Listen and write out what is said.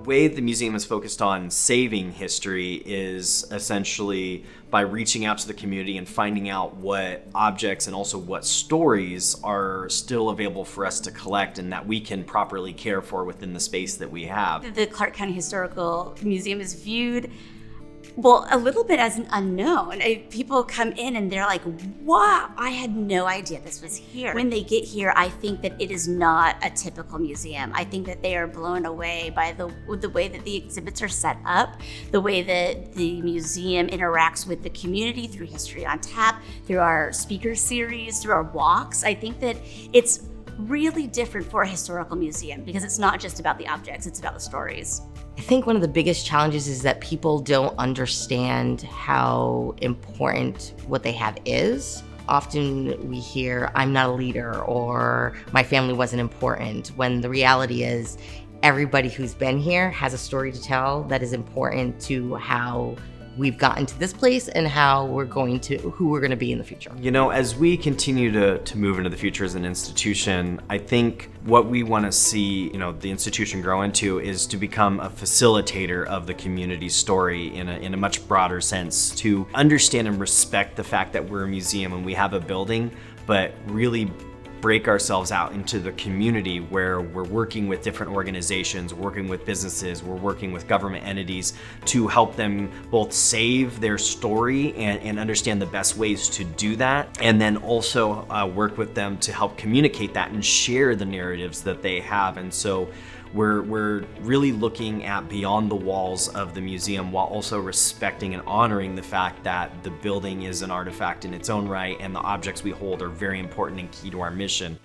way the museum is focused on saving history is essentially by reaching out to the community and finding out what objects and also what stories are still available for us to collect and that we can properly care for within the space that we have. The Clark County Historical Museum is viewed, well, a little bit as an unknown. People come in and they're like, wow, I had no idea this was here. When they get here, I think that it is not a typical museum. I think that they are blown away by the way that the exhibits are set up, the way that the museum interacts with the community through History on Tap, through our speaker series, through our walks. I think that it's really different for a historical museum because it's not just about the objects, it's about the stories. I think one of the biggest challenges is that people don't understand how important what they have is. Often we hear, I'm not a leader, or my family wasn't important, when the reality is everybody who's been here has a story to tell that is important to how we've gotten to this place and who we're going to be in the future. You know, as we continue to move into the future as an institution, I think what we want to see, the institution grow into is to become a facilitator of the community story in a much broader sense, to understand and respect the fact that we're a museum and we have a building, but really break ourselves out into the community where we're working with different organizations, working with businesses, we're working with government entities to help them both save their story and understand the best ways to do that, and then also work with them to help communicate that and share the narratives that they have. And so we're really looking at beyond the walls of the museum while also respecting and honoring the fact that the building is an artifact in its own right and the objects we hold are very important and key to our mission.